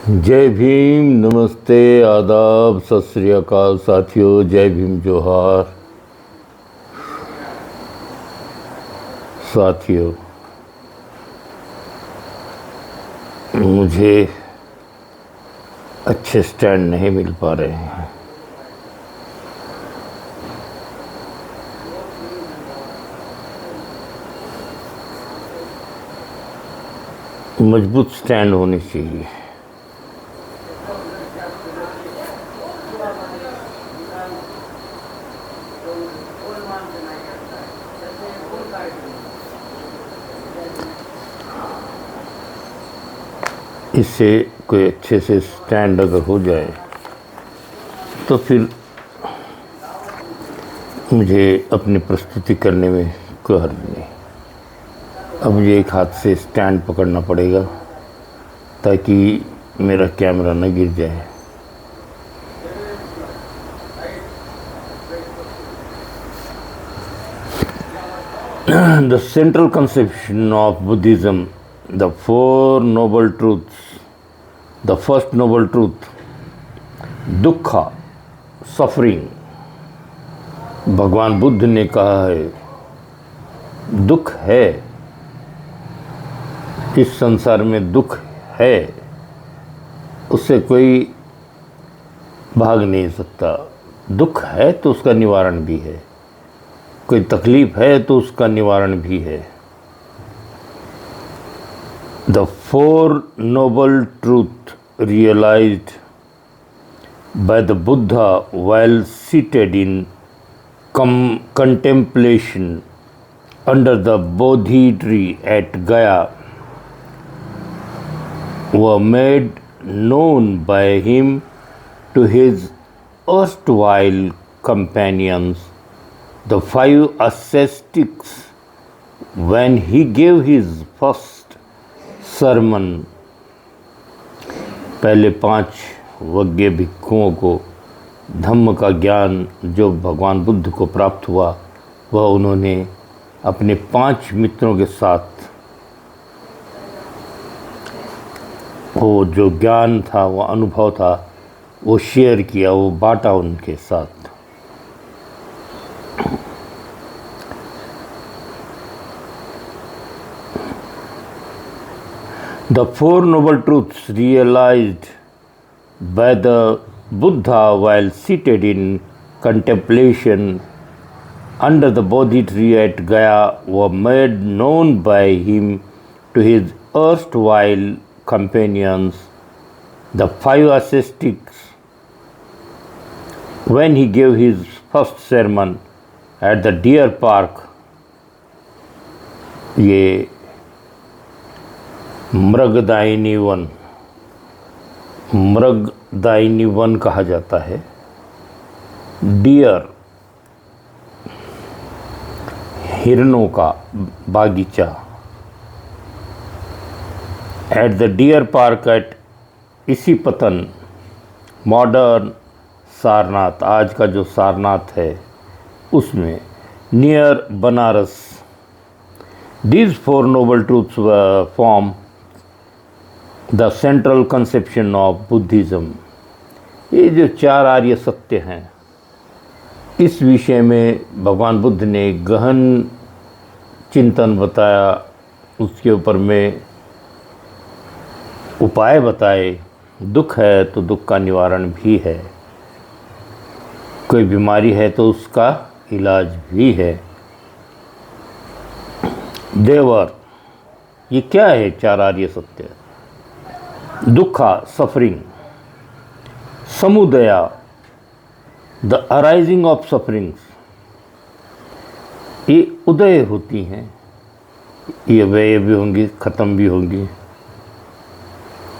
जय भीम, नमस्ते, आदाब, सत श्री अकाल साथियों। जय भीम, जोहार। साथियों, मुझे अच्छे स्टैंड नहीं मिल पा रहे हैं। मजबूत स्टैंड होने चाहिए। इससे कोई अच्छे से स्टैंड अगर हो जाए तो फिर मुझे अपनी प्रस्तुति करने में कोई हर्ज नहीं। अब मुझे एक हाथ से स्टैंड पकड़ना पड़ेगा ताकि मेरा कैमरा न गिर जाए। The central conception of Buddhism, the four noble truths. The first noble truth, दुखा, सफरिंग। भगवान बुद्ध ने कहा है दुख है, इस संसार में दुख है, उससे कोई भाग नहीं सकता। दुख है तो उसका निवारण भी है, कोई तकलीफ है तो उसका निवारण भी है। The four noble truths realized by the Buddha while seated in contemplation under the Bodhi tree at Gaya were made known by him to his erstwhile companions, the five ascetics, when he gave his first sermon. पहले 5 वज्ञ भिक्षुओं को धम्म का ज्ञान जो भगवान बुद्ध को प्राप्त हुआ वह उन्होंने अपने 5 मित्रों के साथ, वो जो ज्ञान था, वो अनुभव था, वो शेयर किया, वो बांटा उनके साथ। The four noble truths realized by the Buddha while seated in contemplation under the Bodhi tree at Gaya were made known by him to his erstwhile companions, the 5 ascetics, when he gave his first sermon at the Deer Park. ये मृगदायिनी one कहा जाता है। Dear, हिरणों का बागीचा। At the deer park at Isipatana, modern Sarnath, आज का जो सारनाथ है उसमें, near Banaras. These four noble truths form the central conception of Buddhism. ये जो 4 आर्य सत्य हैं, इस विषय में भगवान बुद्ध ने गहन चिंतन बताया, उसके ऊपर में उपाय बताए। दुख है तो दुख का निवारण भी है, कोई बीमारी है तो उसका इलाज भी है। देवर, ये क्या है 4 आर्य सत्य? दुखा, सफरिंग। समुदया, द अराइजिंग ऑफ सफरिंग्स, ये उदय होती हैं, ये व्यय भी होंगी, ख़त्म भी होंगी।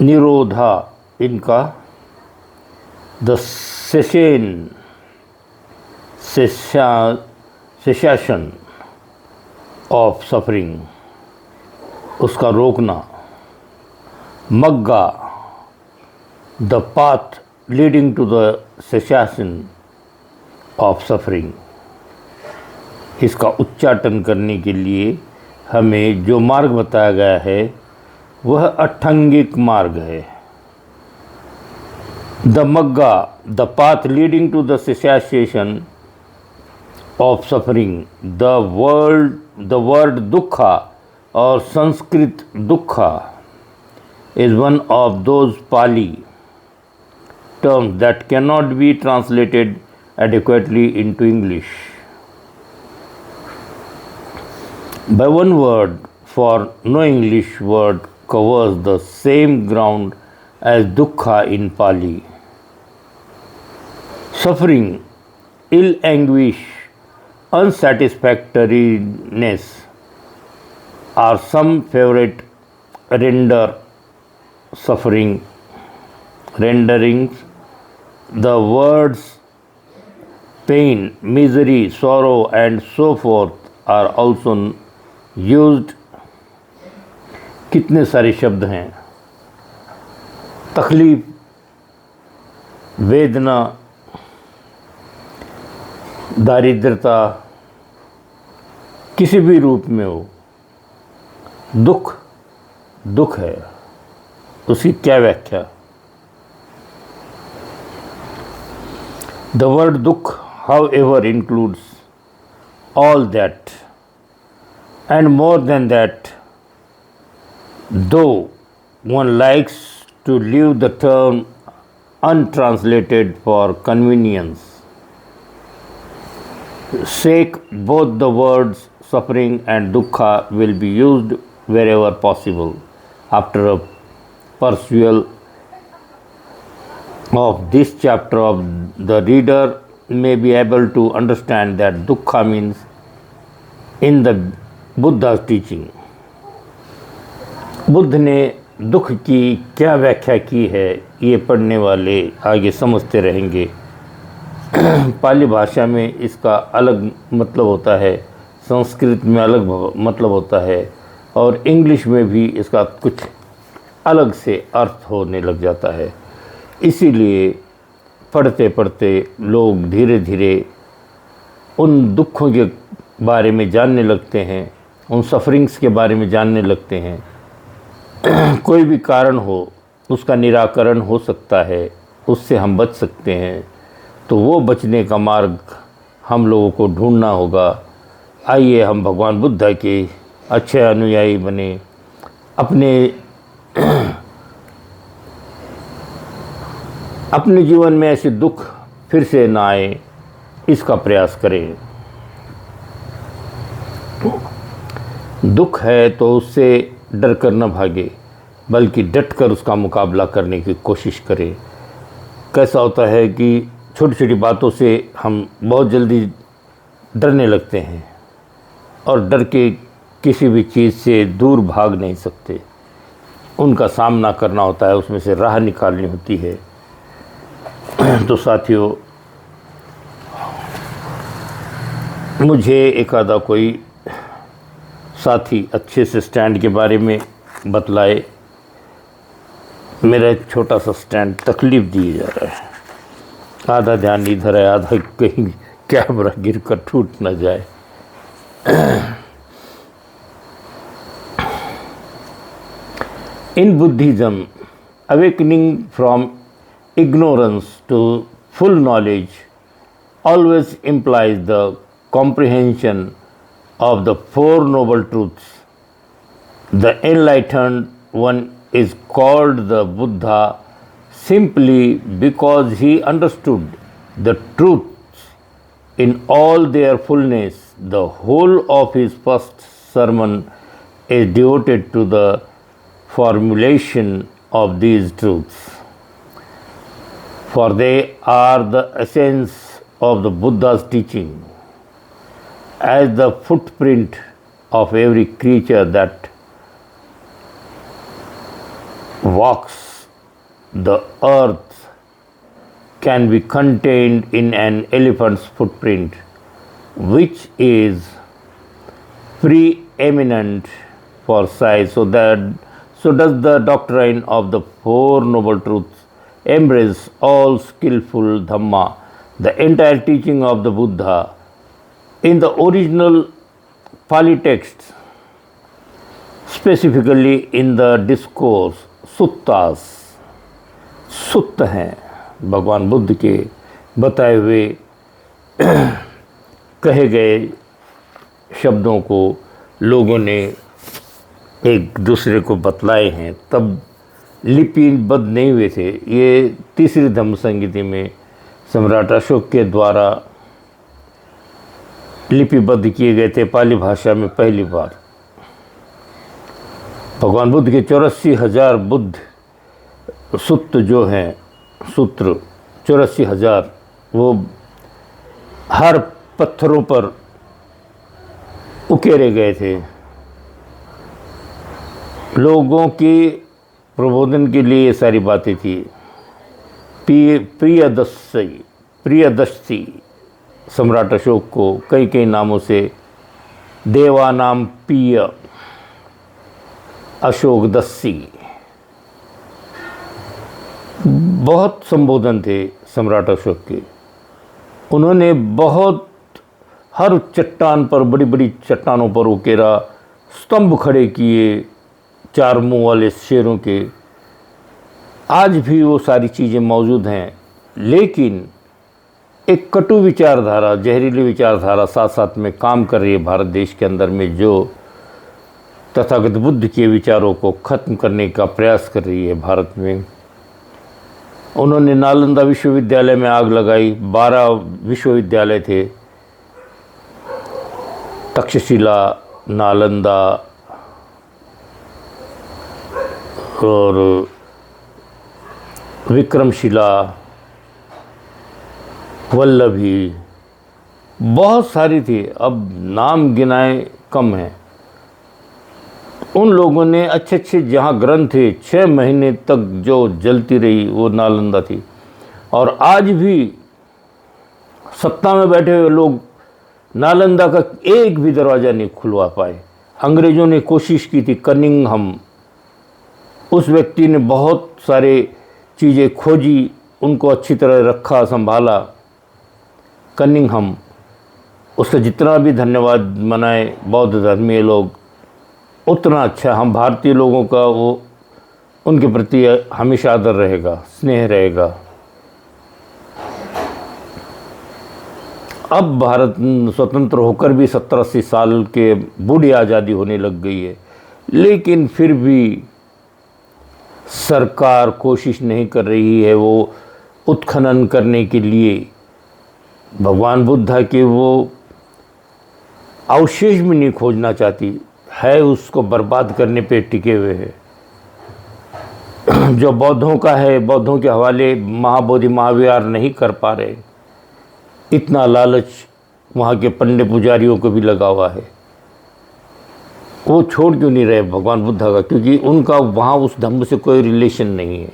निरोधा, इनका द सेसेशन ऑफ सफरिंग, उसका रोकना। मग्गा, the path leading to the cessation of suffering, इसका उच्चाटन करने के लिए हमें जो मार्ग बताया गया है वह अठंगिक मार्ग है। The Magga, the path leading to the cessation of suffering. The word dukkha or Sanskrit dukkha is one of those Pali terms that cannot be translated adequately into English. By one word, for no English word covers the same ground as dukkha in Pali. Suffering, ill anguish, unsatisfactoriness are some favorite renderings. The words pain, misery, sorrow, and so forth are also used. कितने सारे शब्द हैं, तकलीफ, वेदना, दारिद्रता, किसी भी रूप में हो, दुख दुख है, उसकी क्या व्याख्या? The word dukh, however, includes all that and more than that, though one likes to leave the term untranslated for convenience sake. Both the words suffering and dukkha will be used wherever possible. After a perusal of this chapter of the reader may be able to understand that dukkha means in the Buddha's teaching. Buddha ने दुख की क्या व्याख्या की है, ये पढ़ने वाले आगे समझते रहेंगे। पाली भाषा में इसका अलग मतलब होता है, संस्कृत में अलग मतलब होता है और इंग्लिश में भी इसका कुछ अलग से अर्थ होने लग जाता है। इसीलिए पढ़ते पढ़ते लोग धीरे धीरे उन दुखों के बारे में जानने लगते हैं, उन सफरिंग्स के बारे में जानने लगते हैं। कोई भी कारण हो उसका निराकरण हो सकता है, उससे हम बच सकते हैं, तो वो बचने का मार्ग हम लोगों को ढूंढना होगा। आइए हम भगवान बुद्ध के अच्छे अनुयायी बने, अपने जीवन में ऐसे दुख फिर से ना आए, इसका प्रयास करें। दुख है तो उससे डर कर न भागे, बल्कि डट कर उसका मुकाबला करने की कोशिश करें। कैसा होता है कि छोटी छोटी बातों से हम बहुत जल्दी डरने लगते हैं और डर के किसी भी चीज़ से दूर भाग नहीं सकते, उनका सामना करना होता है, उसमें से राह निकालनी होती है। तो साथियों, मुझे एक आधा कोई साथी अच्छे से स्टैंड के बारे में बतलाए। मेरा एक छोटा सा स्टैंड तकलीफ़ दिए जा रहा है, आधा ध्यान इधर है, आधा कहीं कैमरा गिर कर टूट न जाए। In Buddhism, awakening from ignorance to full knowledge always implies the comprehension of the Four Noble Truths. The enlightened one is called the Buddha simply because he understood the truths in all their fullness. The whole of his first sermon is devoted to the formulation of these truths, for they are the essence of the Buddha's teaching. As the footprint of every creature that walks the earth can be contained in an elephant's footprint, which is preeminent for size, so does the doctrine of the Four Noble Truths embrace all skillful Dhamma, the entire teaching of the Buddha. In the original Pali texts, specifically in the discourse, suttas, सुत्त हैं, भगवान बुद्ध के बताए हुए कहे गए शब्दों को लोगों ने एक दूसरे को बतलाए हैं, तब लिपिबद्ध नहीं हुए थे। ये तीसरी धम्म संहिता में सम्राट अशोक के द्वारा लिपिबद्ध किए गए थे, पाली भाषा में पहली बार। भगवान बुद्ध के 84,000 बुद्ध सूत्र जो हैं, सूत्र 84,000, वो हर पत्थरों पर उकेरे गए थे। लोगों के प्रबोधन के लिए ये सारी बातें थी। प्रियदर्शी सम्राट अशोक को कई कई नामों से, देवानाम प्रिय अशोक दस्सी, बहुत संबोधन थे सम्राट अशोक के। उन्होंने बहुत हर चट्टान पर, बड़ी बड़ी चट्टानों पर उकेरा, स्तंभ खड़े किए 4 मुंह वाले शेरों के। आज भी वो सारी चीज़ें मौजूद हैं, लेकिन एक कटु विचारधारा, जहरीली विचारधारा साथ साथ में काम कर रही है भारत देश के अंदर में, जो तथागत बुद्ध के विचारों को ख़त्म करने का प्रयास कर रही है भारत में। उन्होंने नालंदा विश्वविद्यालय में आग लगाई। 12 विश्वविद्यालय थे, तक्षशिला, नालंदा और विक्रमशिला, वल्लभी, बहुत सारी थी, अब नाम गिनाए कम हैं। उन लोगों ने अच्छे अच्छे जहाँ ग्रंथ थे, 6 महीने तक जो जलती रही वो नालंदा थी। और आज भी सत्ता में बैठे हुए लोग नालंदा का एक भी दरवाज़ा नहीं खुलवा पाए। अंग्रेज़ों ने कोशिश की थी, कनिंघम, उस व्यक्ति ने बहुत सारे चीज़ें खोजी, उनको अच्छी तरह रखा, संभाला, कनिंघम। उसका जितना भी धन्यवाद मनाए बौद्ध धर्मीय लोग, उतना अच्छा हम भारतीय लोगों का वो उनके प्रति हमेशा आदर रहेगा, स्नेह रहेगा। अब भारत स्वतंत्र होकर भी 70-80 साल के बूढ़ी आज़ादी होने लग गई है, लेकिन फिर भी सरकार कोशिश नहीं कर रही है वो उत्खनन करने के लिए। भगवान बुद्ध के वो अवशेष भी नहीं खोजना चाहती है, उसको बर्बाद करने पे टिके हुए है। जो बौद्धों का है, बौद्धों के हवाले महाबोधि महाविहार नहीं कर पा रहे, इतना लालच वहाँ के पंडित पुजारियों को भी लगा हुआ है। वो छोड़ क्यों नहीं रहे भगवान बुद्ध का? क्योंकि उनका वहाँ उस धम्म से कोई रिलेशन नहीं है,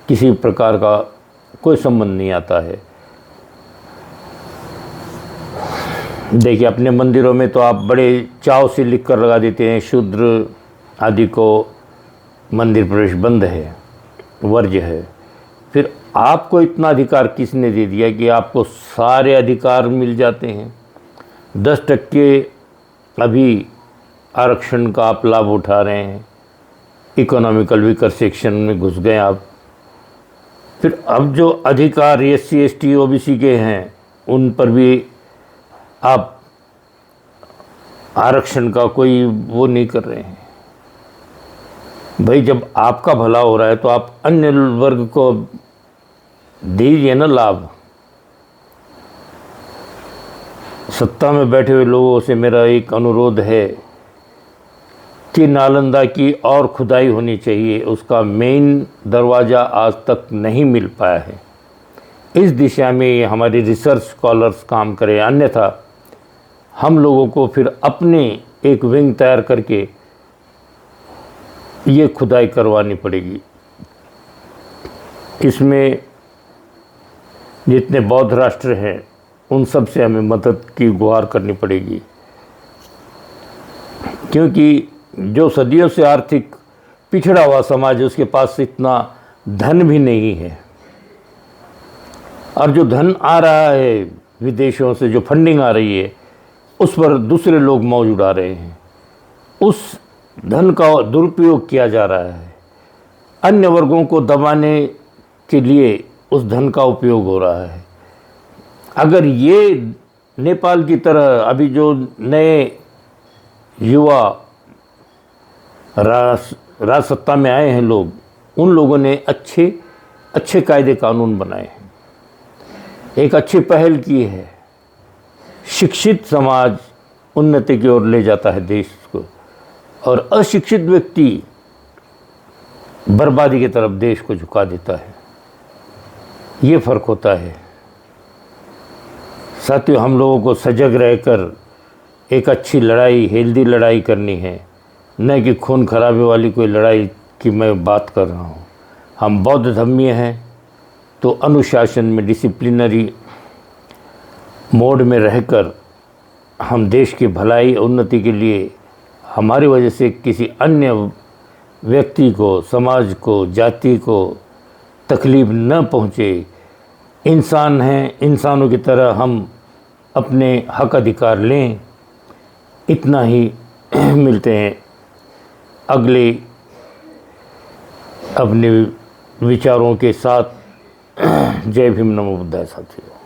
किसी प्रकार का कोई संबंध नहीं आता है। देखिए, अपने मंदिरों में तो आप बड़े चाव से लिख कर लगा देते हैं, शूद्र आदि को मंदिर प्रवेश बंद है, वर्ज्य है। फिर आपको इतना अधिकार किसने दे दिया कि आपको सारे अधिकार मिल जाते हैं? 10% अभी आरक्षण का आप लाभ उठा रहे हैं, इकोनॉमिकल वीकर सेक्शन में घुस गए आप। फिर अब जो अधिकार SC ST OBC के हैं, उन पर भी आप आरक्षण का कोई वो नहीं कर रहे हैं। भाई, जब आपका भला हो रहा है तो आप अन्य वर्ग को दीजिए ना लाभ। सत्ता में बैठे हुए लोगों से मेरा एक अनुरोध है कि नालंदा की और खुदाई होनी चाहिए, उसका मेन दरवाज़ा आज तक नहीं मिल पाया है। इस दिशा में हमारे रिसर्च स्कॉलर्स काम करें, अन्यथा हम लोगों को फिर अपने एक विंग तैयार करके ये खुदाई करवानी पड़ेगी। इसमें जितने बौद्ध राष्ट्र हैं उन सब से हमें मदद की गुहार करनी पड़ेगी, क्योंकि जो सदियों से आर्थिक पिछड़ा हुआ समाज है उसके पास इतना धन भी नहीं है, और जो धन आ रहा है विदेशों से, जो फंडिंग आ रही है, उस पर दूसरे लोग मौज उड़ा रहे हैं। उस धन का दुरुपयोग किया जा रहा है, अन्य वर्गों को दबाने के लिए उस धन का उपयोग हो रहा है। अगर ये नेपाल की तरह अभी जो नए युवा राज सत्ता में आए हैं लोग, उन लोगों ने अच्छे कायदे कानून बनाए हैं, एक अच्छी पहल की है। शिक्षित समाज उन्नति की ओर ले जाता है देश को, और अशिक्षित व्यक्ति बर्बादी की तरफ देश को झुका देता है। ये फ़र्क होता है। साथियों, हम लोगों को सजग रहकर एक अच्छी लड़ाई, हेल्दी लड़ाई करनी है, न कि खून खराबे वाली कोई लड़ाई की मैं बात कर रहा हूँ। हम बौद्ध धर्मीय हैं तो अनुशासन में, डिसिप्लिनरी मोड में रहकर हम देश की भलाई उन्नति के लिए हमारी वजह से किसी अन्य व्यक्ति को, समाज को, जाति को तकलीफ़ न पहुँचे। इंसान हैं, इंसानों की तरह हम अपने हक अधिकार लें। इतना ही मिलते हैं अगले अपने विचारों के साथ। जय भीम, नमो बुद्धाय साथियों।